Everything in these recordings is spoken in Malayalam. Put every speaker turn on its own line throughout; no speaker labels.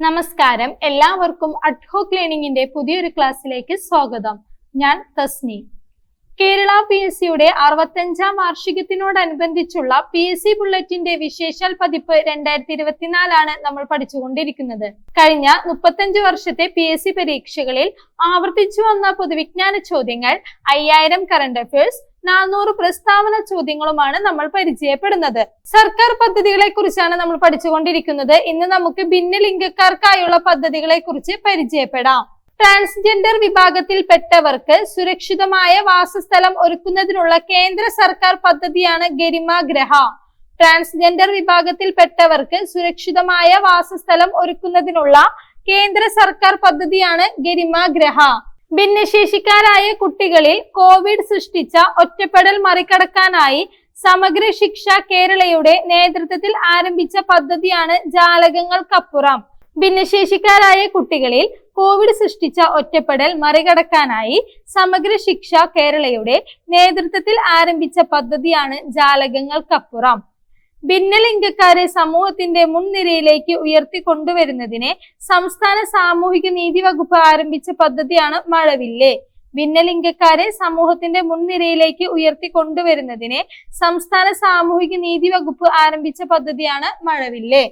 നമസ്കാരം, എല്ലാവർക്കും അഡ്ഹോക്ക് ലേണിംഗിന്റെ പുതിയൊരു ക്ലാസ്സിലേക്ക് സ്വാഗതം. ഞാൻ തസ്നി. കേരള PSCയുടെ 65ാം വാർഷികത്തിനോടനുബന്ധിച്ചുള്ള PSC ബുള്ളറ്റിന്റെ വിശേഷാൽ പതിപ്പ് 2024 നമ്മൾ പഠിച്ചുകൊണ്ടിരിക്കുന്നത്. കഴിഞ്ഞ 35 വർഷത്തെ PSC പരീക്ഷകളിൽ ആവർത്തിച്ചു വന്ന പൊതുവിജ്ഞാന ചോദ്യങ്ങൾ, 5000 കറണ്ട് അഫയേഴ്സ്, 400 പ്രസ്താവന ചോദ്യങ്ങളുമാണ് നമ്മൾ പരിചയപ്പെടുന്നത്. സർക്കാർ പദ്ധതികളെ കുറിച്ചാണ് നമ്മൾ പഠിച്ചുകൊണ്ടിരിക്കുന്നത്. ഇന്ന് നമുക്ക് ഭിന്നലിംഗക്കാർക്കായുള്ള പദ്ധതികളെ കുറിച്ച് പരിചയപ്പെടാം. ട്രാൻസ്ജെൻഡർ വിഭാഗത്തിൽപ്പെട്ടവർക്ക് സുരക്ഷിതമായ വാസസ്ഥലം ഒരുക്കുന്നതിനുള്ള കേന്ദ്ര സർക്കാർ പദ്ധതിയാണ് ഗരിമാഗ്രഹ. ട്രാൻസ്ജെൻഡർ വിഭാഗത്തിൽപ്പെട്ടവർക്ക് സുരക്ഷിതമായ വാസസ്ഥലം ഒരുക്കുന്നതിനുള്ള കേന്ദ്ര സർക്കാർ പദ്ധതിയാണ് ഗരിമാഗ്രഹ. ഭിന്നശേഷിക്കാരായ കുട്ടികളിൽ കോവിഡ് സൃഷ്ടിച്ച ഒറ്റപ്പെടൽ മറികടക്കാനായി സമഗ്ര ശിക്ഷ കേരളയുടെ നേതൃത്വത്തിൽ ആരംഭിച്ച പദ്ധതിയാണ് ജാലകങ്ങൾക്കപ്പുറം. ഭിന്നശേഷിക്കാരായ കുട്ടികളിൽ കോവിഡ് സൃഷ്ടിച്ച ഒറ്റപ്പെടൽ മറികടക്കാനായി സമഗ്ര ശിക്ഷ കേരളയുടെ നേതൃത്വത്തിൽ ആരംഭിച്ച പദ്ധതിയാണ് ജാലകങ്ങൾക്കപ്പുറം. ഭിന്നലിംഗക്കാരെ സമൂഹത്തിന്റെ മുൻനിരയിലേക്ക് ഉയർത്തിക്കൊണ്ടുവരുന്നതിന് സംസ്ഥാന സാമൂഹിക നീതി വകുപ്പ് ആരംഭിച്ച പദ്ധതിയാണ് മഴവില്ല്. ഭിന്നലിംഗക്കാരെ സമൂഹത്തിന്റെ മുൻനിരയിലേക്ക് ഉയർത്തിക്കൊണ്ടുവരുന്നതിന് സംസ്ഥാന സാമൂഹിക നീതി വകുപ്പ് ആരംഭിച്ച പദ്ധതിയാണ് മഴവില്ല്.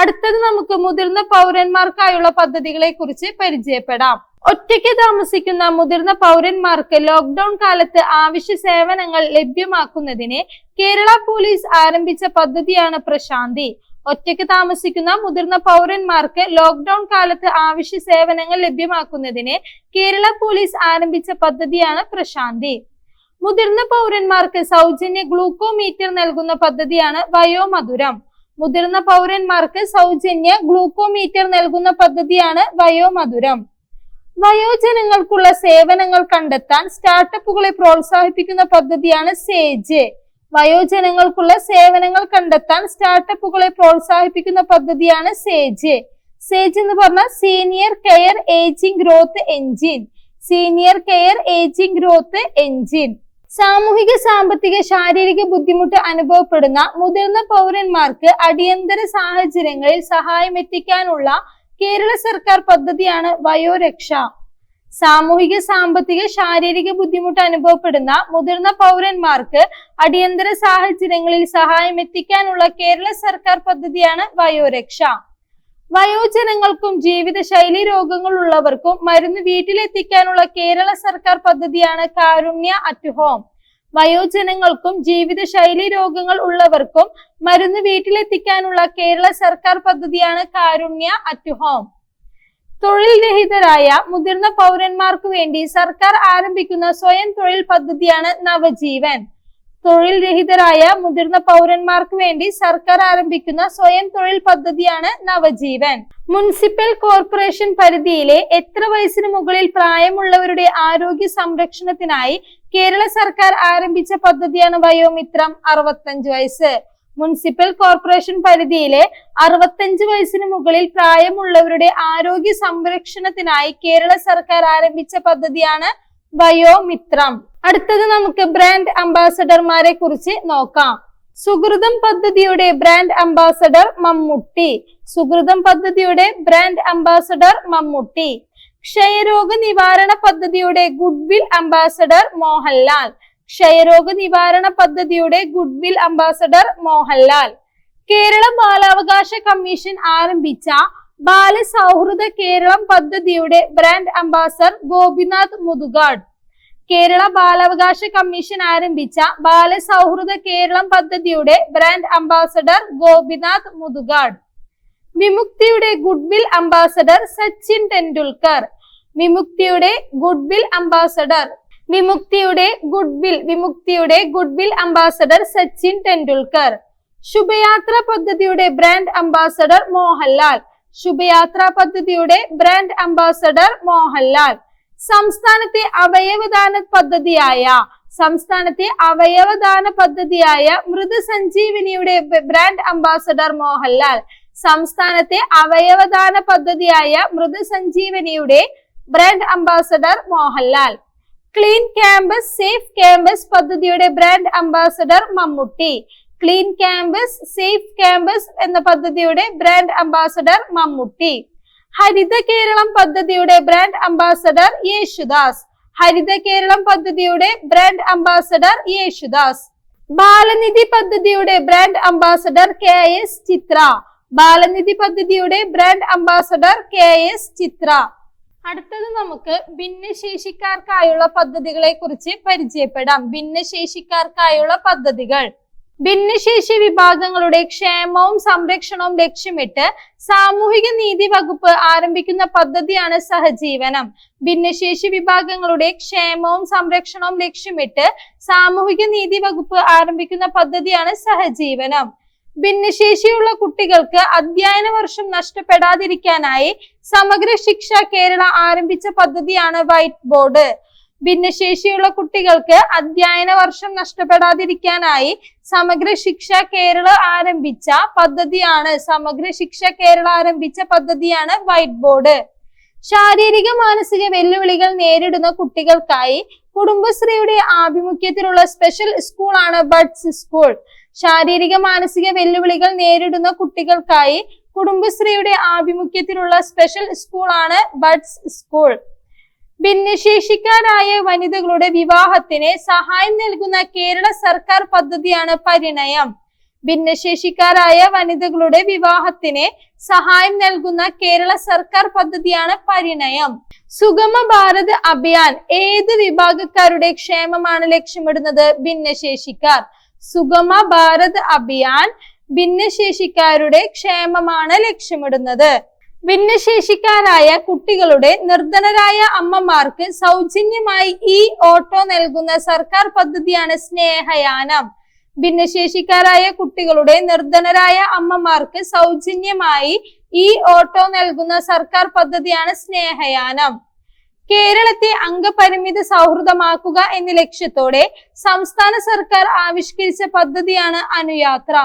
അടുത്തത് നമുക്ക് മുതിർന്ന പൗരന്മാർക്കായുള്ള പദ്ധതികളെ കുറിച്ച് പരിചയപ്പെടാം. ഒറ്റയ്ക്ക് താമസിക്കുന്ന മുതിർന്ന പൗരന്മാർക്ക് ലോക്ക്ഡൌൺ കാലത്ത് ആവശ്യ സേവനങ്ങൾ ലഭ്യമാക്കുന്നതിന് കേരള പോലീസ് ആരംഭിച്ച പദ്ധതിയാണ് പ്രശാന്തി. ഒറ്റയ്ക്ക് താമസിക്കുന്ന മുതിർന്ന പൗരന്മാർക്ക് ലോക്ക്ഡൌൺ കാലത്ത് ആവശ്യ സേവനങ്ങൾ ലഭ്യമാക്കുന്നതിന് കേരള പോലീസ് ആരംഭിച്ച പദ്ധതിയാണ് പ്രശാന്തി. മുതിർന്ന പൗരന്മാർക്ക് സൗജന്യ ഗ്ലൂക്കോമീറ്റർ നൽകുന്ന പദ്ധതിയാണ് വയോമധുരം. മുതിർന്ന പൗരന്മാർക്ക് സൗജന്യ ഗ്ലൂക്കോമീറ്റർ നൽകുന്ന പദ്ധതിയാണ് വയോമധുരം. വയോജനങ്ങൾക്കുള്ള സേവനങ്ങൾ കണ്ടെത്താൻ സ്റ്റാർട്ടപ്പുകളെ പ്രോത്സാഹിപ്പിക്കുന്ന പദ്ധതിയാണ് സേജ്. വയോജനങ്ങൾക്കുള്ള സേവനങ്ങൾ കണ്ടെത്താൻ സ്റ്റാർട്ടപ്പുകളെ പ്രോത്സാഹിപ്പിക്കുന്ന പദ്ധതിയാണ് സേജ്. സേജ് എന്ന് പറഞ്ഞാൽ senior care ageing growth engine. Senior care ageing growth engine. സാമൂഹിക, സാമ്പത്തിക, ശാരീരിക ബുദ്ധിമുട്ട് അനുഭവപ്പെടുന്ന മുതിർന്ന പൗരന്മാർക്ക് അടിയന്തര സാഹചര്യങ്ങളിൽ സഹായം എത്തിക്കാനുള്ള കേരള സർക്കാർ പദ്ധതിയാണ് വയോരക്ഷ. സാമൂഹിക, സാമ്പത്തിക, ശാരീരിക ബുദ്ധിമുട്ട് അനുഭവപ്പെടുന്ന മുതിർന്ന പൗരന്മാർക്ക് അടിയന്തര സാഹചര്യങ്ങളിൽ സഹായം എത്തിക്കാനുള്ള കേരള സർക്കാർ പദ്ധതിയാണ് വയോരക്ഷ. വയോജനങ്ങൾക്കും ജീവിതശൈലി രോഗങ്ങൾ ഉള്ളവർക്കും മരുന്ന് വീട്ടിലെത്തിക്കാനുള്ള കേരള സർക്കാർ പദ്ധതിയാണ് കാരുണ്യ അറ്റ് ഹോം. വയോജനങ്ങൾക്കും ജീവിതശൈലി രോഗങ്ങൾ ഉള്ളവർക്കും മരുന്ന് വീട്ടിലെത്തിക്കാനുള്ള കേരള സർക്കാർ പദ്ധതിയാണ് കാരുണ്യ അറ്റ് ഹോം. തൊഴിൽ രഹിതരായ മുതിർന്ന പൗരന്മാർക്ക് വേണ്ടി സർക്കാർ ആരംഭിക്കുന്ന സ്വയം തൊഴിൽ പദ്ധതിയാണ് നവജീവൻ. തൊഴിൽ രഹിതരായ മുതിർന്ന പൗരന്മാർക്ക് വേണ്ടി സർക്കാർ ആരംഭിക്കുന്ന സ്വയം തൊഴിൽ പദ്ധതിയാണ് നവജീവൻ. മുനിസിപ്പൽ കോർപ്പറേഷൻ പരിധിയിലെ എത്ര വയസ്സിന് മുകളിൽ പ്രായമുള്ളവരുടെ ആരോഗ്യ സംരക്ഷണത്തിനായി കേരള സർക്കാർ ആരംഭിച്ച പദ്ധതിയാണ് വയോമിത്രം. 65 വയസ്സ്. മുനിസിപ്പൽ കോർപ്പറേഷൻ പരിധിയിലെ 65 വയസ്സിന് മുകളിൽ പ്രായമുള്ളവരുടെ ആരോഗ്യ സംരക്ഷണത്തിനായി കേരള സർക്കാർ ആരംഭിച്ച പദ്ധതിയാണ് വയോമിത്രം. അടുത്തത് നമുക്ക് ബ്രാൻഡ് അംബാസഡർമാരെ കുറിച്ച് നോക്കാം. സുഹൃതം പദ്ധതിയുടെ ബ്രാൻഡ് അംബാസഡർ മമ്മൂട്ടി. സുഹൃതം പദ്ധതിയുടെ ബ്രാൻഡ് അംബാസഡർ മമ്മൂട്ടി. ക്ഷയരോഗ നിവാരണ പദ്ധതിയുടെ ഗുഡ്വിൽ അംബാസഡർ മോഹൻലാൽ. ക്ഷയരോഗ നിവാരണ പദ്ധതിയുടെ ഗുഡ്വിൽ അംബാസഡർ മോഹൻലാൽ. കേരള ബാലാവകാശ കമ്മീഷൻ ആരംഭിച്ച ബാലസൗഹൃദ കേരളം പദ്ധതിയുടെ ബ്രാൻഡ് അംബാസഡർ ഗോപിനാഥ് മുതുകാട്. കേരള ബാലാവകാശ കമ്മീഷൻ ആരംഭിച്ച ബാലസൗഹൃദ കേരളം പദ്ധതിയുടെ ബ്രാൻഡ് അംബാസഡർ ഗോപിനാഥ് മുതുകാട്. വിമുക്തിയുടെ ഗുഡ്വിൽ അംബാസഡർ സച്ചിൻ ടെണ്ടുൽക്കർ. വിമുക്തിയുടെ ഗുഡ്വിൽ അംബാസഡർ വിമുക്തിയുടെ ഗുഡ്വിൽ അംബാസഡർ സച്ചിൻ ടെണ്ടുൽക്കർ. ശുഭയാത്ര പദ്ധതിയുടെ ബ്രാൻഡ് അംബാസഡർ മോഹൻലാൽ. ശുഭയാത്ര പദ്ധതിയുടെ ബ്രാൻഡ് അംബാസഡർ മോഹൻലാൽ. സംസ്ഥാനത്തെ അവയവദാന പദ്ധതിയായ മൃതസഞ്ജീവനിയുടെ ബ്രാൻഡ് അംബാസഡർ മോഹൻലാൽ. സംസ്ഥാനത്തെ അവയവദാന പദ്ധതിയായ മൃതസഞ്ജീവനിയുടെ brand ambassador Mohanlal. Clean campus safe campus പദ്ധതിയുടെ brand ambassador Mammootty. Clean campus, safe campus എന്ന പദ്ധതിയുടെ ബ്രാൻഡ് അംബാസഡർ മമ്മൂട്ടി. ഹരിത കേരളം പദ്ധതിയുടെ ബ്രാൻഡ് അംബാസഡർ യേശുദാസ്. ഹരിത കേരളം പദ്ധതിയുടെ ബ്രാൻഡ് അംബാസഡർ യേശുദാസ്. ബാലനിധി പദ്ധതിയുടെ ബ്രാൻഡ് അംബാസഡർ KS ചിത്ര. ബാലനിധി പദ്ധതിയുടെ ബ്രാൻഡ് അംബാസഡർ KS ചിത്ര. അടുത്തത് നമുക്ക് ഭിന്നശേഷിക്കാർക്കായുള്ള പദ്ധതികളെ കുറിച്ച് പരിചയപ്പെടാം. ഭിന്നശേഷിക്കാർക്കായുള്ള പദ്ധതികൾ. ഭിന്നശേഷി വിഭാഗങ്ങളുടെ ക്ഷേമവും സംരക്ഷണവും ലക്ഷ്യമിട്ട് സാമൂഹിക നീതി വകുപ്പ് ആരംഭിക്കുന്ന പദ്ധതിയാണ് സഹജീവനം. ഭിന്നശേഷി വിഭാഗങ്ങളുടെ ക്ഷേമവും സംരക്ഷണവും ലക്ഷ്യമിട്ട് സാമൂഹിക നീതി വകുപ്പ് ആരംഭിക്കുന്ന പദ്ധതിയാണ് സഹജീവനം. ഭിന്നശേഷിയുള്ള കുട്ടികൾക്ക് അധ്യയന വർഷം നഷ്ടപ്പെടാതിരിക്കാനായി സമഗ്ര ശിക്ഷ കേരള ആരംഭിച്ച പദ്ധതിയാണ് വൈറ്റ് ബോർഡ്. ഭിന്നശേഷിയുള്ള കുട്ടികൾക്ക് അധ്യയന വർഷം നഷ്ടപ്പെടാതിരിക്കാനായി സമഗ്ര ശിക്ഷ കേരള ആരംഭിച്ച പദ്ധതിയാണ് വൈറ്റ് ബോർഡ്. ശാരീരിക മാനസിക വെല്ലുവിളികൾ നേരിടുന്ന കുട്ടികൾക്കായി കുടുംബശ്രീയുടെ ആഭിമുഖ്യത്തിലുള്ള സ്പെഷ്യൽ സ്കൂളാണ് ബഡ്സ് സ്കൂൾ. ശാരീരിക മാനസിക വെല്ലുവിളികൾ നേരിടുന്ന കുട്ടികൾക്കായി കുടുംബശ്രീയുടെ ആഭിമുഖ്യത്തിലുള്ള സ്പെഷ്യൽ സ്കൂളാണ് ബഡ്സ് സ്കൂൾ. ഭിന്നശേഷിക്കാരായ വനിതകളുടെ വിവാഹത്തിന് സഹായം നൽകുന്ന കേരള സർക്കാർ പദ്ധതിയാണ് പരിണയം. ഭിന്നശേഷിക്കാരായ വനിതകളുടെ വിവാഹത്തിന് സഹായം നൽകുന്ന കേരള സർക്കാർ പദ്ധതിയാണ് പരിണയം. സുഗമ ഭാരത് അഭിയാൻ ഏത് വിഭാഗക്കാരുടെ ക്ഷേമമാണ് ലക്ഷ്യമിടുന്നത്? ഭിന്നശേഷിക്കാർ. സുഗമ ഭാരത് അഭിയാൻ ഭിന്നശേഷിക്കാരുടെ ക്ഷേമമാണ് ലക്ഷ്യമിടുന്നത്. ഭിന്നശേഷിക്കാരായ കുട്ടികളുടെ നിർധനരായ അമ്മമാർക്ക് സൗജന്യമായി ഓട്ടോ നൽകുന്ന സർക്കാർ പദ്ധതിയാണ് സ്നേഹയാനം. ഭിന്നശേഷിക്കാരായ കുട്ടികളുടെ നിർധനരായ അമ്മമാർക്ക് സൗജന്യമായി ഓട്ടോ നൽകുന്ന സർക്കാർ പദ്ധതിയാണ് സ്നേഹയാനം. കേരളത്തെ അംഗപരിമിത സൗഹൃദമാക്കുക എന്ന ലക്ഷ്യത്തോടെ സംസ്ഥാന സർക്കാർ ആവിഷ്കരിച്ച പദ്ധതിയാണ് അനുയാത്ര.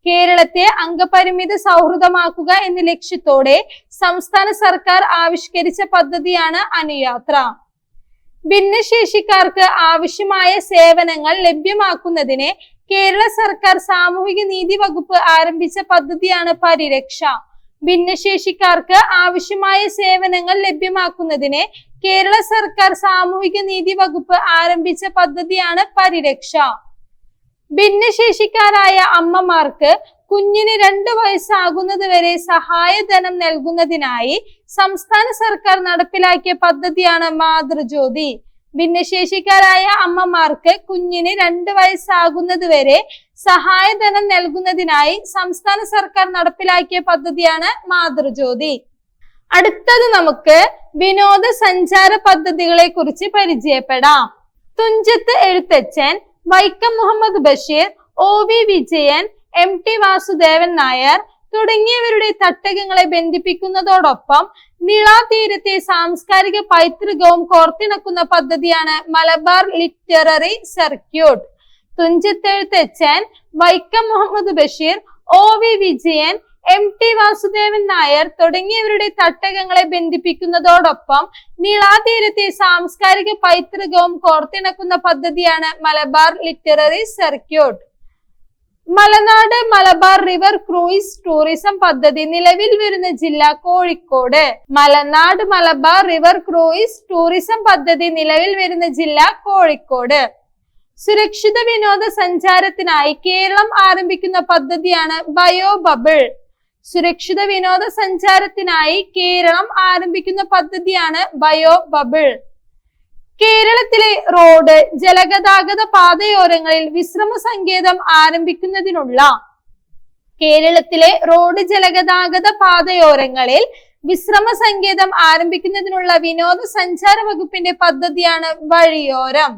കേരളത്തെ അംഗപരിമിത സൗഹൃദമാക്കുക എന്ന ലക്ഷ്യത്തോടെ സംസ്ഥാന സർക്കാർ ആവിഷ്കരിച്ച പദ്ധതിയാണ് അനുയാത്ര. ഭിന്നശേഷിക്കാർക്ക് ആവശ്യമായ സേവനങ്ങൾ ലഭ്യമാക്കുന്നതിന് കേരള സർക്കാർ സാമൂഹിക നീതി വകുപ്പ് ആരംഭിച്ച പദ്ധതിയാണ് പരിരക്ഷ. ഭിന്നശേഷിക്കാർക്ക് ആവശ്യമായ സേവനങ്ങൾ ലഭ്യമാക്കുന്നതിന് കേരള സർക്കാർ സാമൂഹിക നീതി വകുപ്പ് ആരംഭിച്ച പദ്ധതിയാണ് പരിരക്ഷ. ഭിന്നശേഷിക്കാരായ അമ്മമാർക്ക് കുഞ്ഞിന് 2 വയസ്സാകുന്നത് വരെ സഹായധനം നൽകുന്നതിനായി സംസ്ഥാന സർക്കാർ നടപ്പിലാക്കിയ പദ്ധതിയാണ് മാതൃജ്യോതി. ഭിന്നശേഷിക്കാരായ അമ്മമാർക്ക് കുഞ്ഞിന് 2 വയസ്സാകുന്നത് വരെ സഹായധനം നൽകുന്നതിനായി സംസ്ഥാന സർക്കാർ നടപ്പിലാക്കിയ പദ്ധതിയാണ് മാതൃജ്യോതി. അടുത്തത് നമുക്ക് വിനോദസഞ്ചാര പദ്ധതികളെ കുറിച്ച് പരിചയപ്പെടാം. തുഞ്ചത്ത് എഴുത്തച്ഛൻ, വൈക്കം മുഹമ്മദ് ബഷീർ, OV വിജയൻ, MT വാസുദേവൻ നായർ തുടങ്ങിയവരുടെ തട്ടകങ്ങളെ ബന്ധിപ്പിക്കുന്നതോടൊപ്പം നിളാതീരത്തെ സാംസ്കാരിക പൈതൃകവും കോർത്തിണക്കുന്ന പദ്ധതിയാണ് Malabar literary circuit. Thunchathezhuthachan, Vaikom Muhammad Basheer, OV Vijayan, MT Vasudevan Nair തുടങ്ങിയവരുടെ തട്ടകങ്ങളെ ബന്ധിപ്പിക്കുന്നതോടൊപ്പം നിളാതീരത്തെ സാംസ്കാരിക പൈതൃകവും കോർത്തിണക്കുന്ന പദ്ധതിയാണ് Malabar literary circuit. Malanad Malabar river cruise tourism പദ്ധതി നിലവിൽ വരുന്ന ജില്ല Kozhikode. Malanad Malabar river cruise tourism പദ്ധതി നിലവിൽ വരുന്ന ജില്ല കോഴിക്കോട്. സുരക്ഷിത വിനോദസഞ്ചാരത്തിനായി കേരളം ആരംഭിക്കുന്ന പദ്ധതിയാണ് ബയോ ബബിൾ. സുരക്ഷിത വിനോദസഞ്ചാരത്തിനായി കേരളം ആരംഭിക്കുന്ന പദ്ധതിയാണ് ബയോ ബബിൾ. കേരളത്തിലെ റോഡ് ജലഗതാഗത പാതയോരങ്ങളിൽ വിശ്രമ സങ്കേതം ആരംഭിക്കുന്നതിനുള്ള വിശ്രമ സങ്കേതം ആരംഭിക്കുന്നതിനുള്ള വിനോദസഞ്ചാര വകുപ്പിന്റെ പദ്ധതിയാണ് വഴിയോരം.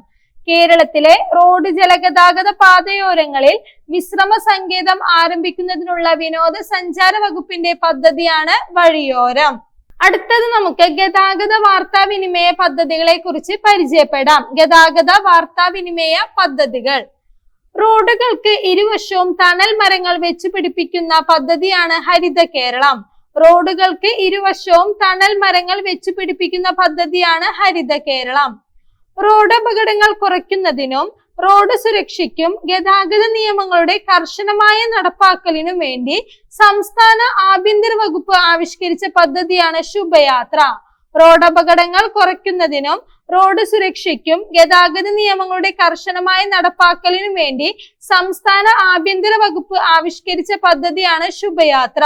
കേരളത്തിലെ റോഡ് ജലഗതാഗത പാതയോരങ്ങളിൽ വിശ്രമ സങ്കേതം ആരംഭിക്കുന്നതിനുള്ള വിനോദസഞ്ചാര വകുപ്പിന്റെ പദ്ധതിയാണ് വഴിയോരം. അടുത്തത് നമുക്ക് ഗതാഗത വാർത്താവിനിമയ പദ്ധതികളെ കുറിച്ച് പരിചയപ്പെടാം. ഗതാഗത വാർത്താവിനിമയ പദ്ധതികൾ. റോഡുകൾക്ക് ഇരുവശവും തണൽ മരങ്ങൾ വെച്ച് പിടിപ്പിക്കുന്ന പദ്ധതിയാണ് ഹരിത കേരളം. റോഡുകൾക്ക് ഇരുവശവും തണൽ മരങ്ങൾ വെച്ച് പിടിപ്പിക്കുന്ന പദ്ധതിയാണ് ഹരിത കേരളം. റോഡ് അപകടങ്ങൾ കുറയ്ക്കുന്നതിനും റോഡ് സുരക്ഷയ്ക്കും ഗതാഗത നിയമങ്ങളുടെ കർശനമായ നടപ്പാക്കലിനും വേണ്ടി സംസ്ഥാന ആഭ്യന്തര വകുപ്പ് ആവിഷ്കരിച്ച പദ്ധതിയാണ് ശുഭയാത്ര. റോഡ് അപകടങ്ങൾ കുറയ്ക്കുന്നതിനും റോഡ് സുരക്ഷയ്ക്കും ഗതാഗത നിയമങ്ങളുടെ കർശനമായ നടപ്പാക്കലിനും വേണ്ടി സംസ്ഥാന ആഭ്യന്തര വകുപ്പ് ആവിഷ്കരിച്ച പദ്ധതിയാണ് ശുഭയാത്ര.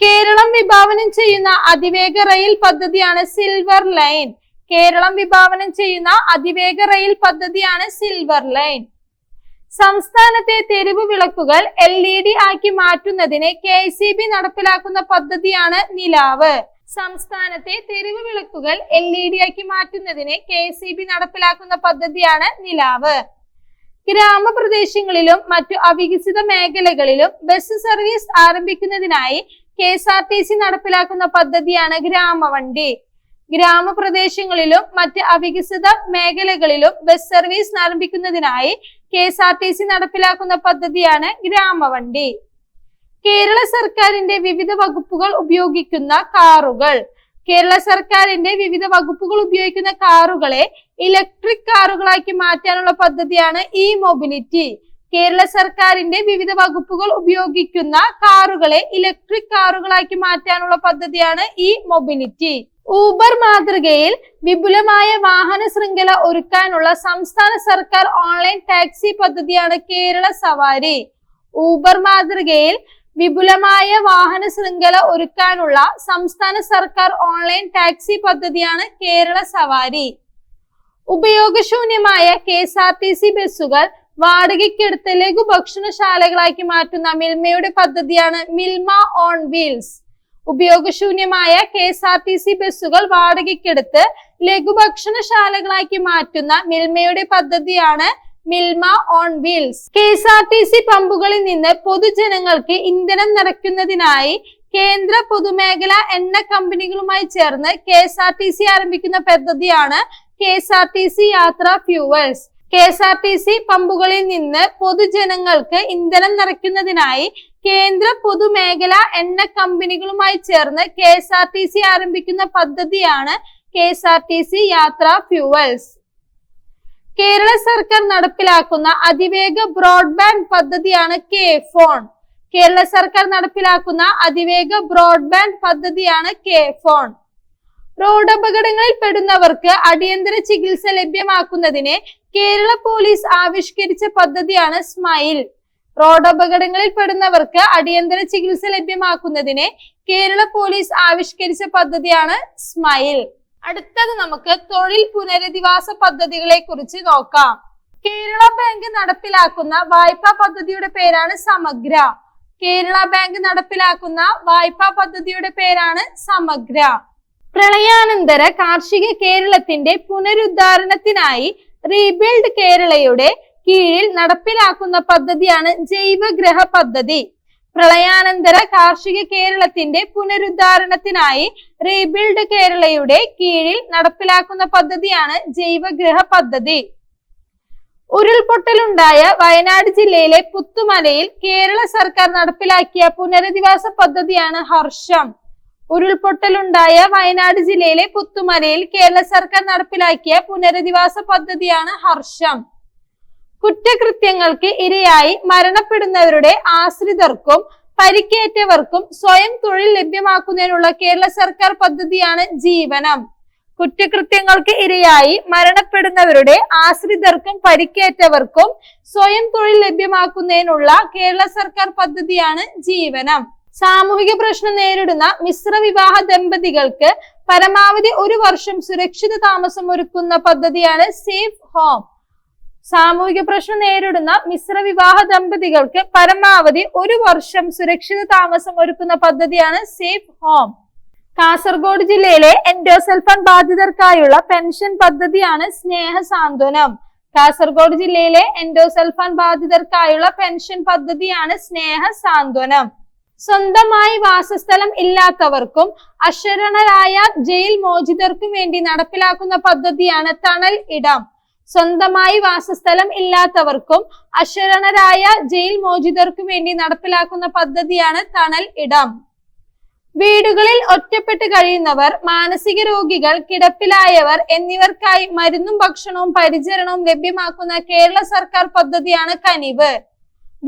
കേരളം വിഭാവനം ചെയ്യുന്ന അതിവേഗ റെയിൽ പദ്ധതിയാണ് സിൽവർ ലൈൻ. കേരളം വിഭാവനം ചെയ്യുന്ന അതിവേഗ റെയിൽ പദ്ധതിയാണ് സിൽവർ ലൈൻ. സംസ്ഥാനത്തെ തെരുവ് വിളക്കുകൾ LED ആക്കി മാറ്റുന്നതിന് KEB നടപ്പിലാക്കുന്ന പദ്ധതിയാണ് നിലാവ്. സംസ്ഥാനത്തെ തെരുവ് വിളക്കുകൾ LED ആക്കി മാറ്റുന്നതിന് KEB നടപ്പിലാക്കുന്ന പദ്ധതിയാണ് നിലാവ്. ഗ്രാമപ്രദേശങ്ങളിലും മറ്റു അവികസിത മേഖലകളിലും ബസ് സർവീസ് ആരംഭിക്കുന്നതിനായി KSRTC നടപ്പിലാക്കുന്ന പദ്ധതിയാണ് ഗ്രാമവണ്ടി. ഗ്രാമപ്രദേശങ്ങളിലും മറ്റ് അവികസിത മേഖലകളിലും ബസ് സർവീസ് ആരംഭിക്കുന്നതിനായി KSRTC നടപ്പിലാക്കുന്ന പദ്ധതിയാണ് ഗ്രാമവണ്ടി. കേരള സർക്കാരിന്റെ വിവിധ വകുപ്പുകൾ ഉപയോഗിക്കുന്ന കാറുകൾ. കേരള സർക്കാരിന്റെ വിവിധ വകുപ്പുകൾ ഉപയോഗിക്കുന്ന കാറുകളെ ഇലക്ട്രിക് കാറുകളാക്കി മാറ്റാനുള്ള പദ്ധതിയാണ് ഇ-മൊബിലിറ്റി. കേരള സർക്കാരിന്റെ വിവിധ വകുപ്പുകൾ ഉപയോഗിക്കുന്ന കാറുകളെ ഇലക്ട്രിക് കാറുകളാക്കി മാറ്റാനുള്ള പദ്ധതിയാണ് ഇ-മൊബിലിറ്റി. ഊബർ മാതൃകയിൽ വിപുലമായ വാഹന ശൃംഖല ഒരുക്കാനുള്ള സംസ്ഥാന സർക്കാർ ഓൺലൈൻ ടാക്സി പദ്ധതിയാണ് കേരള സവാരി. ഊബർ മാതൃകയിൽ വിപുലമായ വാഹന ശൃംഖല ഒരുക്കാനുള്ള സംസ്ഥാന സർക്കാർ ഓൺലൈൻ ടാക്സി പദ്ധതിയാണ് കേരള സവാരി. ഉപയോഗശൂന്യമായ KSRTC ബസ്സുകൾ വാടകയ്ക്കെടുത്ത് ലഘുഭക്ഷണശാലകളാക്കി മാറ്റുന്ന മിൽമയുടെ പദ്ധതിയാണ് മിൽമ ഓൺ വീൽസ്. ഉപയോഗശൂന്യമായ KSRTC ബസ്സുകൾ വാടകയ്ക്കെടുത്ത് ലഘുഭക്ഷണശാലകളാക്കി മാറ്റുന്ന മിൽമയുടെ പദ്ധതിയാണ് മിൽമ ഓൺ വീൽസ്. KSRTC പമ്പുകളിൽ നിന്ന് പൊതുജനങ്ങൾക്ക് ഇന്ധനം നിറയ്ക്കുന്നതിനായി കേന്ദ്ര പൊതുമേഖലാ എണ്ണ കമ്പനികളുമായി ചേർന്ന് KSRTC ആരംഭിക്കുന്ന പദ്ധതിയാണ് KSRTC യാത്ര ഫ്യൂവൽസ്. KSRTC പമ്പുകളിൽ നിന്ന് പൊതുജനങ്ങൾക്ക് ഇന്ധനം നിറയ്ക്കുന്നതിനായി കേന്ദ്ര പൊതുമേഖലാ എണ്ണ കമ്പനികളുമായി ചേർന്ന് KSRTC ആരംഭിക്കുന്ന പദ്ധതിയാണ് KSRTC യാത്ര ഫ്യൂവൽസ്. കേരള സർക്കാർ നടപ്പിലാക്കുന്ന അതിവേഗ ബ്രോഡ്ബാൻഡ് പദ്ധതിയാണ് K-Phone. കേരള സർക്കാർ നടപ്പിലാക്കുന്ന അതിവേഗ ബ്രോഡ്ബാൻഡ് പദ്ധതിയാണ് K-Phone. റോഡ് അപകടങ്ങളിൽ പെടുന്നവർക്ക് അടിയന്തര ചികിത്സ ലഭ്യമാക്കുന്നതിന് കേരള പോലീസ് ആവിഷ്കരിച്ച പദ്ധതിയാണ് സ്മൈൽ. റോഡ് അപകടങ്ങളിൽ പെടുന്നവർക്ക് അടിയന്തര ചികിത്സ ലഭ്യമാക്കുന്നതിന് കേരള പോലീസ് ആവിഷ്കരിച്ച പദ്ധതിയാണ് സ്മൈൽ. അടുത്തത് നമുക്ക് തൊഴിൽ പുനരധിവാസ പദ്ധതികളെ കുറിച്ച് നോക്കാം. കേരള ബാങ്ക് നടപ്പിലാക്കുന്ന വായ്പാ പദ്ധതിയുടെ പേരാണ് സമഗ്ര. കേരള ബാങ്ക് നടപ്പിലാക്കുന്ന വായ്പാ പദ്ധതിയുടെ പേരാണ് സമഗ്ര. പ്രളയാനന്തര കാർഷിക കേരളത്തിന്റെ പുനരുദ്ധാരണത്തിനായി റീബിൽഡ് കേരളയുടെ കീഴിൽ നടപ്പിലാക്കുന്ന പദ്ധതിയാണ് ജൈവഗൃഹ പദ്ധതി. പ്രളയാനന്തര കാർഷിക കേരളത്തിന്റെ പുനരുദ്ധാരണത്തിനായി റീബിൽഡ് കേരളയുടെ കീഴിൽ നടപ്പിലാക്കുന്ന പദ്ധതിയാണ് ജൈവഗൃഹ പദ്ധതി. ഉരുൾപൊട്ടലുണ്ടായ വയനാട് ജില്ലയിലെ പുത്തുമലയിൽ കേരള സർക്കാർ നടപ്പിലാക്കിയ പുനരധിവാസ പദ്ധതിയാണ് ഹർഷം. ഉരുൾപൊട്ടലുണ്ടായ വയനാട് ജില്ലയിലെ പുത്തുമലയിൽ കേരള സർക്കാർ നടപ്പിലാക്കിയ പുനരധിവാസ പദ്ധതിയാണ് ഹർഷം. കുറ്റകൃത്യങ്ങൾക്ക് ഇരയായി മരണപ്പെടുന്നവരുടെ ആശ്രിതർക്കും പരിക്കേറ്റവർക്കും സ്വയം തൊഴിൽ ലഭ്യമാക്കുന്നതിനുള്ള കേരള സർക്കാർ പദ്ധതിയാണ് ജീവനം. കുറ്റകൃത്യങ്ങൾക്ക് ഇരയായി മരണപ്പെടുന്നവരുടെ ആശ്രിതർക്കും പരിക്കേറ്റവർക്കും സ്വയം തൊഴിൽ ലഭ്യമാക്കുന്നതിനുള്ള കേരള സർക്കാർ പദ്ധതിയാണ് ജീവനം. സാമൂഹിക പ്രശ്നം നേരിടുന്ന മിശ്ര വിവാഹ ദമ്പതികൾക്ക് പരമാവധി 1 വർഷം സുരക്ഷിത താമസം ഒരുക്കുന്ന പദ്ധതിയാണ് സേഫ് ഹോം. സാമൂഹിക പ്രശ്നം നേരിടുന്ന മിശ്ര വിവാഹ ദമ്പതികൾക്ക് പരമാവധി 1 വർഷം സുരക്ഷിത താമസം ഒരുക്കുന്ന പദ്ധതിയാണ് സേഫ് ഹോം. കാസർഗോഡ് ജില്ലയിലെ എൻഡോസൾഫാൻ ബാധിതർക്കായുള്ള പെൻഷൻ പദ്ധതിയാണ് സ്നേഹ സാന്ത്വനം. കാസർഗോഡ് ജില്ലയിലെ എൻഡോസൾഫാൻ ബാധിതർക്കായുള്ള പെൻഷൻ പദ്ധതിയാണ് സ്നേഹ സാന്ത്വനം. സ്വന്തമായി വാസസ്ഥലം ഇല്ലാത്തവർക്കും അശരണരായ ജയിൽ മോചിതർക്കും വേണ്ടി നടപ്പിലാക്കുന്ന പദ്ധതിയാണ് തണൽ ഇടം. സ്വന്തമായി വാസസ്ഥലം ഇല്ലാത്തവർക്കും അശരണരായ ജയിൽ മോചിതർക്കും വേണ്ടി നടപ്പിലാക്കുന്ന പദ്ധതിയാണ് തണൽ ഇടം. വീടുകളിൽ ഒറ്റപ്പെട്ട് കഴിയുന്നവർ, മാനസിക രോഗികൾ, കിടപ്പിലായവർ എന്നിവർക്കായി മരുന്നും ഭക്ഷണവും പരിചരണവും ലഭ്യമാക്കുന്ന കേരള സർക്കാർ പദ്ധതിയാണ് കനിവ്.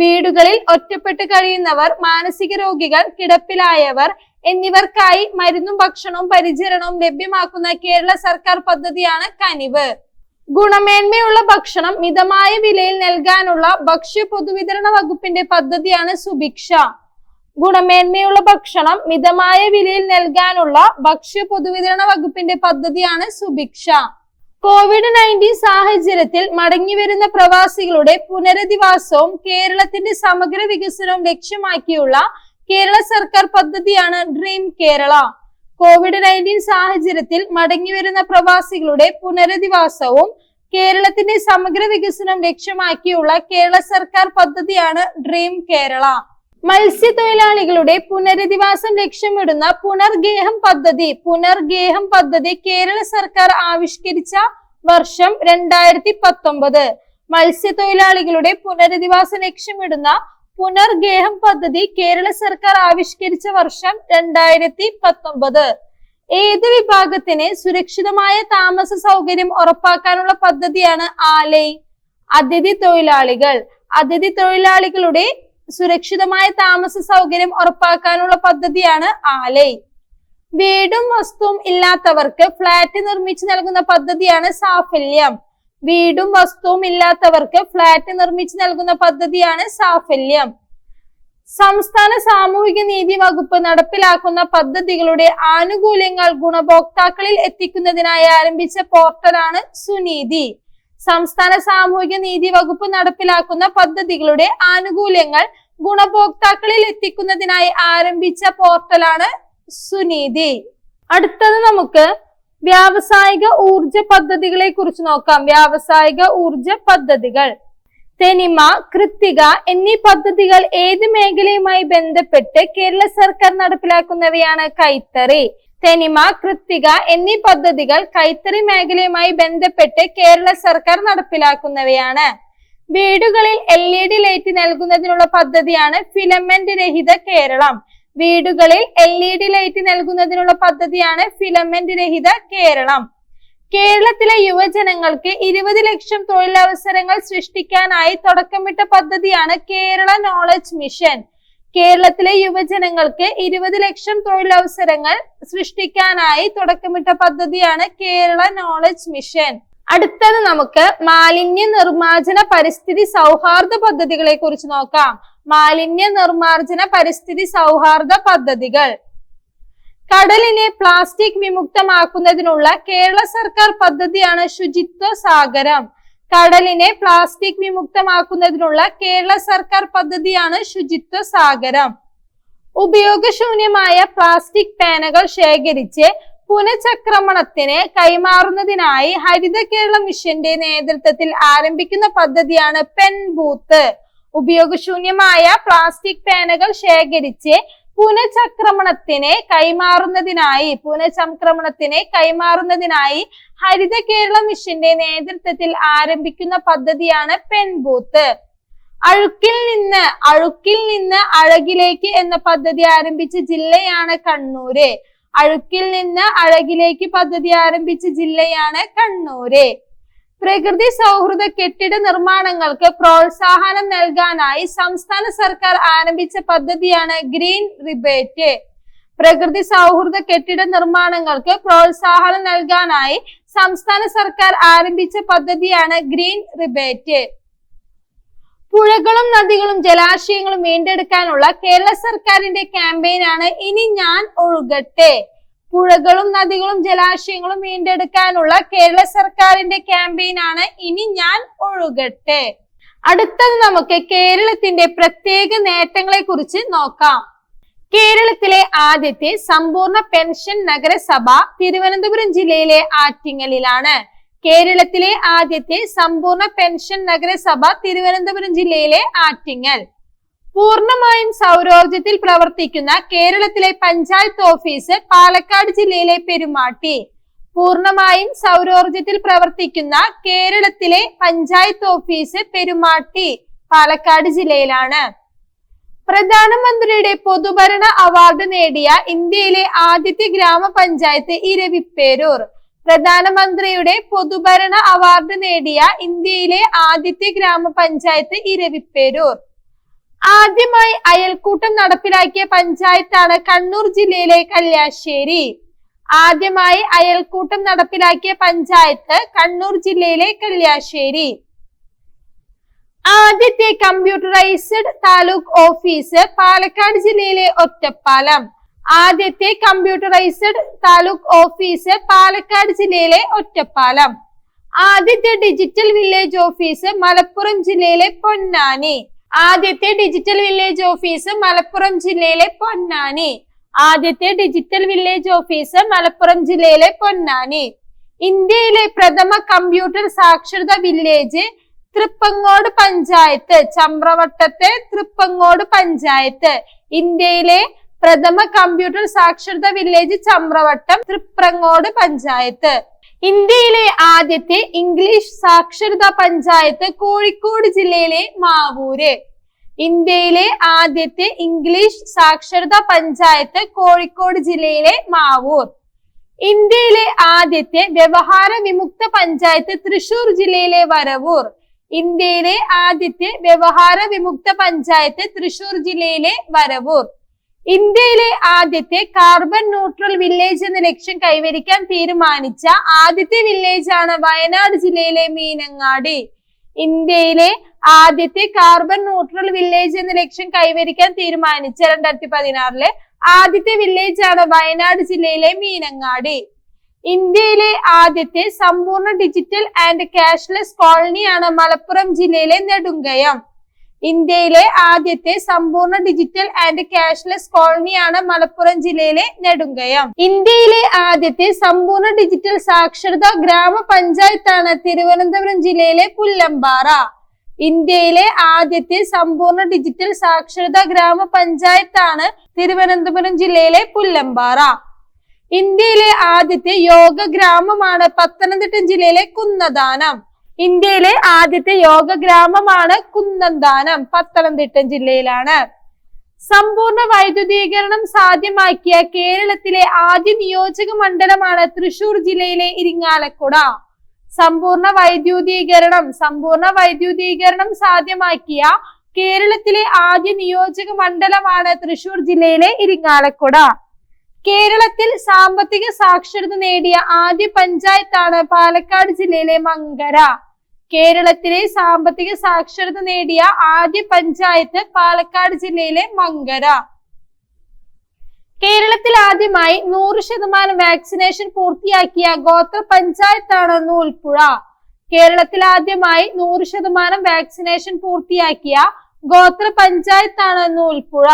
വീടുകളിൽ ഒറ്റപ്പെട്ട് കഴിയുന്നവർ, മാനസിക രോഗികൾ, കിടപ്പിലായവർ എന്നിവർക്കായി മരുന്നും ഭക്ഷണവും പരിചരണവും ലഭ്യമാക്കുന്ന കേരള സർക്കാർ പദ്ധതിയാണ് കനിവ്. ഗുണമേന്മയുള്ള ഭക്ഷണം മിതമായ വിലയിൽ നൽകാനുള്ള ഭക്ഷ്യ പൊതുവിതരണ വകുപ്പിന്റെ പദ്ധതിയാണ് സുഭിക്ഷ. ഗുണമേന്മയുള്ള ഭക്ഷണം മിതമായ വിലയിൽ നൽകാനുള്ള ഭക്ഷ്യ പൊതുവിതരണ വകുപ്പിന്റെ പദ്ധതിയാണ് സുഭിക്ഷ. COVID-19 സാഹചര്യത്തിൽ മടങ്ങിവരുന്ന പ്രവാസികളുടെ പുനരധിവാസവും കേരളത്തിന്റെ സമഗ്ര വികസനവും ലക്ഷ്യമാക്കിയുള്ള കേരള സർക്കാർ പദ്ധതിയാണ് ഡ്രീം കേരള. COVID-19 സാഹചര്യത്തിൽ മടങ്ങിവരുന്ന പ്രവാസികളുടെ പുനരധിവാസവും കേരളത്തിന്റെ സമഗ്ര വികസനം ലക്ഷ്യമാക്കിയുള്ള കേരള സർക്കാർ പദ്ധതിയാണ് ഡ്രീം കേരള. മത്സ്യത്തൊഴിലാളികളുടെ പുനരധിവാസം ലക്ഷ്യമിടുന്ന പുനർഗേഹം പദ്ധതി കേരള സർക്കാർ ആവിഷ്കരിച്ച വർഷം 2019. മത്സ്യത്തൊഴിലാളികളുടെ പുനരധിവാസം ലക്ഷ്യമിടുന്ന പുനർഗേഹം പദ്ധതി കേരള സർക്കാർ ആവിഷ്കരിച്ച വർഷം 2019. ഏത് വിഭാഗത്തിന് സുരക്ഷിതമായ താമസ സൗകര്യം ഉറപ്പാക്കാനുള്ള പദ്ധതിയാണ് ആലൈ? അതിഥി തൊഴിലാളികളുടെ സുരക്ഷിതമായ താമസ സൗകര്യം ഉറപ്പാക്കാനുള്ള പദ്ധതിയാണ് ആലൈ. വീടും വസ്തുവും ഇല്ലാത്തവർക്ക് ഫ്ളാറ്റ് നിർമ്മിച്ചു നൽകുന്ന പദ്ധതിയാണ് സാഫല്യം. വീടും വസ്തുവും ഇല്ലാത്തവർക്ക് ഫ്ളാറ്റ് നിർമ്മിച്ചു നൽകുന്ന പദ്ധതിയാണ് സാഫല്യം. സംസ്ഥാന സാമൂഹിക നീതി വകുപ്പ് നടപ്പിലാക്കുന്ന പദ്ധതികളുടെ ആനുകൂല്യങ്ങൾ ഗുണഭോക്താക്കളിൽ എത്തിക്കുന്നതിനായി ആരംഭിച്ച പോർട്ടലാണ് സുനീതി. സംസ്ഥാന സാമൂഹിക നീതി വകുപ്പ് നടപ്പിലാക്കുന്ന പദ്ധതികളുടെ ആനുകൂല്യങ്ങൾ ഗുണഭോക്താക്കളിൽ എത്തിക്കുന്നതിനായി ആരംഭിച്ച പോർട്ടലാണ് സുനീതി. അടുത്തത് നമുക്ക് വ്യാവസായിക ഊർജ പദ്ധതികളെ കുറിച്ച് നോക്കാം. വ്യാവസായിക ഊർജ പദ്ധതികൾ തെനിമ, കൃത്തിക എന്നീ പദ്ധതികൾ ഏത് മേഖലയുമായി ബന്ധപ്പെട്ട് കേരള സർക്കാർ നടപ്പിലാക്കുന്നവയാണ്? കൈത്തറി. തെനിമ, കൃത്തിക എന്നീ പദ്ധതികൾ കൈത്തറി മേഖലയുമായി ബന്ധപ്പെട്ട് കേരള സർക്കാർ നടപ്പിലാക്കുന്നവയാണ്. വീടുകളിൽ LED ലൈറ്റ് നൽകുന്നതിനുള്ള പദ്ധതിയാണ് ഫിലമെന്റ് രഹിത കേരളം. വീടുകളിൽ LED ലൈറ്റ് നൽകുന്നതിനുള്ള പദ്ധതിയാണ് ഫിലമെന്റ് രഹിത കേരളം. കേരളത്തിലെ യുവജനങ്ങൾക്ക് 20 ലക്ഷം തൊഴിലവസരങ്ങൾ സൃഷ്ടിക്കാനായി തുടക്കമിട്ട പദ്ധതിയാണ് കേരള നോളജ് മിഷൻ. കേരളത്തിലെ യുവജനങ്ങൾക്ക് 20 ലക്ഷം തൊഴിലവസരങ്ങൾ സൃഷ്ടിക്കാനായി തുടക്കമിട്ട പദ്ധതിയാണ് കേരള നോളജ് മിഷൻ. അടുത്തത് നമുക്ക് മാലിന്യ നിർമ്മാർജ്ജന പരിസ്ഥിതി സൗഹാർദ്ദ പദ്ധതികളെ കുറിച്ച് നോക്കാം. മാലിന്യ നിർമ്മാർജ്ജന പരിസ്ഥിതി സൗഹാർദ്ദ പദ്ധതികൾ കടലിനെ പ്ലാസ്റ്റിക് വിമുക്തമാക്കുന്നതിനുള്ള കേരള സർക്കാർ പദ്ധതിയാണ് ശുചിത്വ സാഗരം. കടലിനെ പ്ലാസ്റ്റിക് വിമുക്തമാക്കുന്നതിനുള്ള കേരള സർക്കാർ പദ്ധതിയാണ് ശുചിത്വ സാഗരം. ഉപയോഗശൂന്യമായ പ്ലാസ്റ്റിക് പാനകൾ ശേഖരിച്ച് പുനഃചക്രമണത്തിന് കൈമാറുന്നതിനായി ഹരിത കേരള മിഷന്റെ നേതൃത്വത്തിൽ ആരംഭിക്കുന്ന പദ്ധതിയാണ് പെൻ ബൂത്ത്. ഉപയോഗശൂന്യമായ പ്ലാസ്റ്റിക് പാനകൾ ശേഖരിച്ച് പുനഃചക്രമണത്തിന് കൈമാറുന്നതിനായി ഹരിത കേരള മിഷന്റെ നേതൃത്വത്തിൽ ആരംഭിക്കുന്ന പദ്ധതിയാണ് പെൻ ബൂത്ത്. അഴുക്കിൽ നിന്ന് അഴകിലേക്ക് എന്ന പദ്ധതി ആരംഭിച്ച ജില്ലയാണ് കണ്ണൂര്. അഴുക്കിൽ നിന്ന് അഴകിലേക്ക് പദ്ധതി ആരംഭിച്ച ജില്ലയാണ് കണ്ണൂര്. പ്രകൃതി സൗഹൃദ കെട്ടിട നിർമ്മാണങ്ങൾക്ക് പ്രോത്സാഹനം നൽകാനായി സംസ്ഥാന സർക്കാർ ആരംഭിച്ച പദ്ധതിയാണ് ഗ്രീൻ റിബേറ്റ്. പ്രകൃതി സൗഹൃദ കെട്ടിട നിർമ്മാണങ്ങൾക്ക് പ്രോത്സാഹനം നൽകാനായി സംസ്ഥാന സർക്കാർ ആരംഭിച്ച പദ്ധതിയാണ് ഗ്രീൻ റിബേറ്റ്. പുഴകളും നദികളും ജലാശയങ്ങളും വീണ്ടെടുക്കാനുള്ള കേരള സർക്കാരിന്റെ ക്യാമ്പയിനാണ് ഇനി ഞാൻ ഒഴുകട്ടെ. പുഴകളും നദികളും ജലാശയങ്ങളും വീണ്ടെടുക്കാനുള്ള കേരള സർക്കാരിന്റെ ക്യാമ്പയിനാണ് ഇനി ഞാൻ ഒഴുകട്ടെ. അടുത്തത് നമുക്ക് കേരളത്തിന്റെ പ്രത്യേക നേട്ടങ്ങളെ കുറിച്ച് നോക്കാം. കേരളത്തിലെ ആദ്യത്തെ സമ്പൂർണ്ണ പെൻഷൻ നഗരസഭ തിരുവനന്തപുരം ജില്ലയിലെ ആറ്റിങ്ങലിലാണ്. കേരളത്തിലെ ആദ്യത്തെ സമ്പൂർണ്ണ പെൻഷൻ നഗരസഭ തിരുവനന്തപുരം ജില്ലയിലെ ആറ്റിങ്ങൽ. പൂർണ്ണമായും സൗരോർജത്തിൽ പ്രവർത്തിക്കുന്ന കേരളത്തിലെ പഞ്ചായത്ത് ഓഫീസ് പാലക്കാട് ജില്ലയിലെ പെരുമാട്ടി. പൂർണ്ണമായും സൗരോർജത്തിൽ പ്രവർത്തിക്കുന്ന കേരളത്തിലെ പഞ്ചായത്ത് ഓഫീസ് പെരുമാട്ടി പാലക്കാട് ജില്ലയിലാണ്. പ്രധാനമന്ത്രിയുടെ പൊതുഭരണ അവാർഡ് നേടിയ ഇന്ത്യയിലെ ആദ്യത്തെ ഗ്രാമപഞ്ചായത്ത് ഇരവിപ്പേരൂർ. പ്രധാനമന്ത്രിയുടെ പൊതുഭരണ അവാർഡ് നേടിയ ഇന്ത്യയിലെ ആദ്യത്തെ ഗ്രാമപഞ്ചായത്ത് ഇരവിപ്പേരൂർ. ആദ്യമായി അയൽക്കൂട്ടം നടപ്പിലാക്കിയ പഞ്ചായത്താണ് കണ്ണൂർ ജില്ലയിലെ കല്യാശ്ശേരി. ആദ്യമായി അയൽക്കൂട്ടം നടപ്പിലാക്കിയ പഞ്ചായത്ത് കണ്ണൂർ ജില്ലയിലെ കല്യാശ്ശേരി. ആദ്യത്തെ കമ്പ്യൂട്ടറൈസ്ഡ് താലൂക്ക് ഓഫീസ് പാലക്കാട് ജില്ലയിലെ ഒറ്റപ്പാലം. ആദ്യത്തെ കമ്പ്യൂട്ടറൈസ്ഡ് താലൂക്ക് ഓഫീസ് പാലക്കാട് ജില്ലയിലെ ഒറ്റപ്പാലം. ആദ്യത്തെ ഡിജിറ്റൽ വില്ലേജ് ഓഫീസ് മലപ്പുറം ജില്ലയിലെ പൊന്നാനി. ആദ്യത്തെ ഡിജിറ്റൽ വില്ലേജ് ഓഫീസ് മലപ്പുറം ജില്ലയിലെ പൊന്നാനി. ആദ്യത്തെ ഡിജിറ്റൽ വില്ലേജ് ഓഫീസ് മലപ്പുറം ജില്ലയിലെ പൊന്നാനി. ഇന്ത്യയിലെ പ്രഥമ കമ്പ്യൂട്ടർ സാക്ഷരത വില്ലേജ് തൃപ്പങ്ങോട് പഞ്ചായത്ത്. ചമ്രവട്ടത്തെ തൃപ്പങ്ങോട് പഞ്ചായത്ത്. ഇന്ത്യയിലെ പ്രഥമ കമ്പ്യൂട്ടർ സാക്ഷരത വില്ലേജ് ചമ്രവട്ടം തൃപ്രങ്ങോട് പഞ്ചായത്ത്. ഇന്ത്യയിലെ ആദ്യത്തെ ഇംഗ്ലീഷ് സാക്ഷരതാ പഞ്ചായത്ത് കോഴിക്കോട് ജില്ലയിലെ മാവൂര്. ഇന്ത്യയിലെ ആദ്യത്തെ ഇംഗ്ലീഷ് സാക്ഷരതാ പഞ്ചായത്ത് കോഴിക്കോട് ജില്ലയിലെ മാവൂർ. ഇന്ത്യയിലെ ആദ്യത്തെ വ്യവഹാര വിമുക്ത പഞ്ചായത്ത് തൃശൂർ ജില്ലയിലെ വരവൂർ. ഇന്ത്യയിലെ ആദ്യത്തെ വ്യവഹാര വിമുക്ത പഞ്ചായത്ത് തൃശൂർ ജില്ലയിലെ വരവൂർ. ഇന്ത്യയിലെ ആദ്യത്തെ കാർബൺ ന്യൂട്രൽ വില്ലേജ് എന്ന ലക്ഷ്യം കൈവരിക്കാൻ തീരുമാനിച്ച ആദ്യത്തെ വില്ലേജ് ആണ് വയനാട് ജില്ലയിലെ മീനങ്ങാടി. ഇന്ത്യയിലെ ആദ്യത്തെ കാർബൺ ന്യൂട്രൽ വില്ലേജ് എന്ന ലക്ഷ്യം കൈവരിക്കാൻ തീരുമാനിച്ച 2016 ആദ്യത്തെ വില്ലേജ് ആണ് വയനാട് ജില്ലയിലെ മീനങ്ങാടി. ഇന്ത്യയിലെ ആദ്യത്തെ സമ്പൂർണ്ണ ഡിജിറ്റൽ ആൻഡ് ക്യാഷ്ലെസ് കോളനിയാണ് മലപ്പുറം ജില്ലയിലെ നെടുങ്കയം. ഇന്ത്യയിലെ ആദ്യത്തെ സമ്പൂർണ്ണ ഡിജിറ്റൽ ആൻഡ് ക്യാഷ്ലെസ് കോളനിയാണ് മലപ്പുറം ജില്ലയിലെ നെടുങ്കയം. ഇന്ത്യയിലെ ആദ്യത്തെ സമ്പൂർണ്ണ ഡിജിറ്റൽ സാക്ഷരതാ ഗ്രാമപഞ്ചായത്താണ് തിരുവനന്തപുരം ജില്ലയിലെ പുല്ലമ്പാറ. ഇന്ത്യയിലെ ആദ്യത്തെ സമ്പൂർണ്ണ ഡിജിറ്റൽ സാക്ഷരതാ ഗ്രാമപഞ്ചായത്താണ് തിരുവനന്തപുരം ജില്ലയിലെ പുല്ലമ്പാറ. ഇന്ത്യയിലെ ആദ്യത്തെ യോഗ ഗ്രാമമാണ് പത്തനംതിട്ട ജില്ലയിലെ കുന്നദാനം. ഇന്ത്യയിലെ ആദ്യത്തെ യോഗ ഗ്രാമമാണ് കുന്നന്താനം, പത്തനംതിട്ട ജില്ലയിലാണ്. സമ്പൂർണ്ണ വൈദ്യുതീകരണം സാധ്യമാക്കിയ കേരളത്തിലെ ആദ്യ നിയോജക മണ്ഡലമാണ് തൃശൂർ ജില്ലയിലെ ഇരിങ്ങാലക്കുട. സമ്പൂർണ്ണ വൈദ്യുതീകരണം സാധ്യമാക്കിയ കേരളത്തിലെ ആദ്യ നിയോജക മണ്ഡലമാണ് തൃശൂർ ജില്ലയിലെ ഇരിങ്ങാലക്കുട. കേരളത്തിൽ സാമ്പത്തിക സാക്ഷരത നേടിയ ആദ്യ പഞ്ചായത്താണ് പാലക്കാട് ജില്ലയിലെ മങ്കര. കേരളത്തിലെ സാമ്പത്തിക സാക്ഷരത നേടിയ ആദ്യ പഞ്ചായത്ത് പാലക്കാട് ജില്ലയിലെ മങ്കര. കേരളത്തിൽ ആദ്യമായി 100% വാക്സിനേഷൻ പൂർത്തിയാക്കിയ ഗോത്ര പഞ്ചായത്താണ് നൂൽപ്പുഴ. കേരളത്തിൽ ആദ്യമായി 100% വാക്സിനേഷൻ പൂർത്തിയാക്കിയ ഗോത്ര പഞ്ചായത്താണ് നൂൽപ്പുഴ.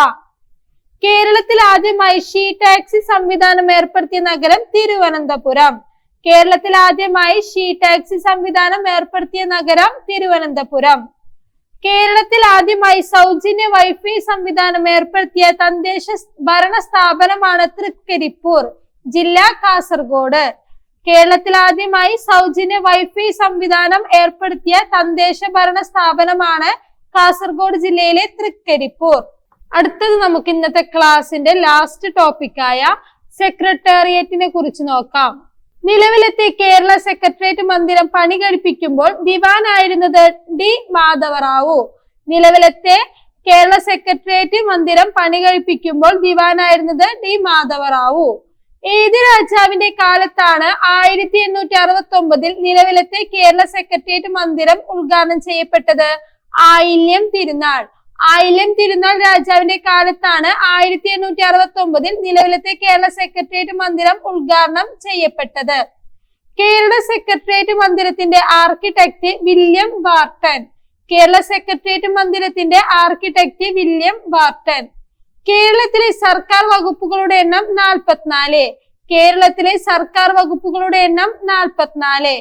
കേരളത്തിൽ ആദ്യമായി ഷീ ടാക്സി സംവിധാനം ഏർപ്പെടുത്തിയ നഗരം തിരുവനന്തപുരം. കേരളത്തിൽ ആദ്യമായി ഷീ ടാക്സി സംവിധാനം ഏർപ്പെടുത്തിയ നഗരം തിരുവനന്തപുരം. കേരളത്തിൽ ആദ്യമായി സൗജന്യ വൈഫൈ സംവിധാനം ഏർപ്പെടുത്തിയ തദ്ദേശ ഭരണ സ്ഥാപനമാണ് തൃക്കരിപ്പൂർ, ജില്ല കാസർഗോഡ്. കേരളത്തിൽ ആദ്യമായി സൗജന്യ വൈഫൈ സംവിധാനം ഏർപ്പെടുത്തിയ തദ്ദേശ ഭരണ സ്ഥാപനമാണ് കാസർഗോഡ് ജില്ലയിലെ തൃക്കരിപ്പൂർ. അടുത്തത് നമുക്ക് ഇന്നത്തെ ക്ലാസിന്റെ ലാസ്റ്റ് ടോപ്പിക്കായ സെക്രട്ടേറിയറ്റിനെ കുറിച്ച് നോക്കാം. നിലവിലത്തെ കേരള സെക്രട്ടേറിയറ്റ് മന്ദിരം പണി കഴിപ്പിക്കുമ്പോൾ ദിവാനായിരുന്നത് ഡി മാധവറാവു. നിലവിലത്തെ കേരള സെക്രട്ടേറിയറ്റ് മന്ദിരം പണി കഴിപ്പിക്കുമ്പോൾ ദിവാനായിരുന്നത് ഡി മാധവറാവു. ഏത് രാജാവിന്റെ കാലത്താണ് 1869 നിലവിലത്തെ കേരള സെക്രട്ടേറിയറ്റ് മന്ദിരം ഉദ്ഘാടനം ചെയ്യപ്പെട്ടത്? ആയില്യം തിരുനാൾ. ആയില്യം തിരുനാൾ രാജാവിന്റെ കാലത്താണ് 1869 നിലവിലത്തെ കേരള സെക്രട്ടേറിയറ്റ് മന്ദിരം ഉദ്ഘാടനം ചെയ്യപ്പെട്ടത്. കേരള സെക്രട്ടേറിയറ്റ് മന്ദിരത്തിന്റെ architect William Barton. Kerala secretariat മന്ദിരത്തിന്റെ ആർക്കിടെക്ട് വില്യം ബാർട്ടൺ. കേരളത്തിലെ സർക്കാർ വകുപ്പുകളുടെ എണ്ണം 44. കേരളത്തിലെ സർക്കാർ വകുപ്പുകളുടെ എണ്ണം 44.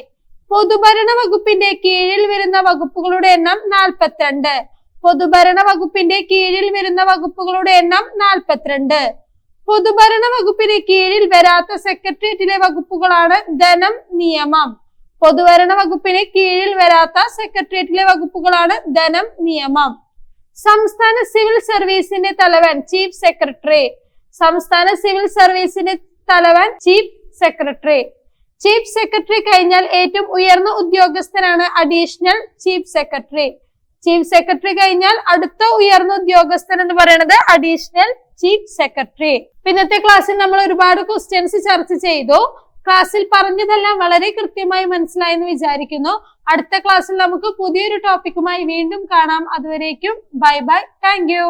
പൊതുഭരണ വകുപ്പിന്റെ കീഴിൽ വരുന്ന വകുപ്പുകളുടെ എണ്ണം 42. പൊതുഭരണ വകുപ്പിന്റെ കീഴിൽ വരുന്ന വകുപ്പുകളുടെ എണ്ണം 42. പൊതുഭരണ വകുപ്പിന് കീഴിൽ വരാത്ത സെക്രട്ടേറിയറ്റിലെ വകുപ്പുകളാണ് ധനം, നിയമം. പൊതുഭരണ വകുപ്പിന് കീഴിൽ വരാത്ത സെക്രട്ടേറിയറ്റിലെ വകുപ്പുകളാണ് ധനം, നിയമം. സംസ്ഥാന സിവിൽ സർവീസിന്റെ തലവൻ ചീഫ് സെക്രട്ടറി. സംസ്ഥാന സിവിൽ സർവീസിന്റെ തലവൻ ചീഫ് സെക്രട്ടറി. ചീഫ് സെക്രട്ടറി കഴിഞ്ഞാൽ ഏറ്റവും ഉയർന്ന ഉദ്യോഗസ്ഥനാണ് additional chief secretary. Chief secretary കഴിഞ്ഞാൽ അടുത്ത ഉയർന്ന ഉദ്യോഗസ്ഥൻ എന്ന് പറയുന്നത് അഡീഷണൽ ചീഫ് സെക്രട്ടറി. ഇന്നത്തെ ക്ലാസ്സിൽ നമ്മൾ ഒരുപാട് ക്വസ്റ്റ്യൻസ് ചർച്ച ചെയ്തു. ക്ലാസ്സിൽ പറഞ്ഞതെല്ലാം വളരെ കൃത്യമായി മനസ്സിലായി എന്ന് വിചാരിക്കുന്നു. അടുത്ത ക്ലാസ്സിൽ നമുക്ക് പുതിയൊരു ടോപ്പിക്കുമായി വീണ്ടും കാണാം. അതുവരേക്കും ബൈ ബൈ. Thank you.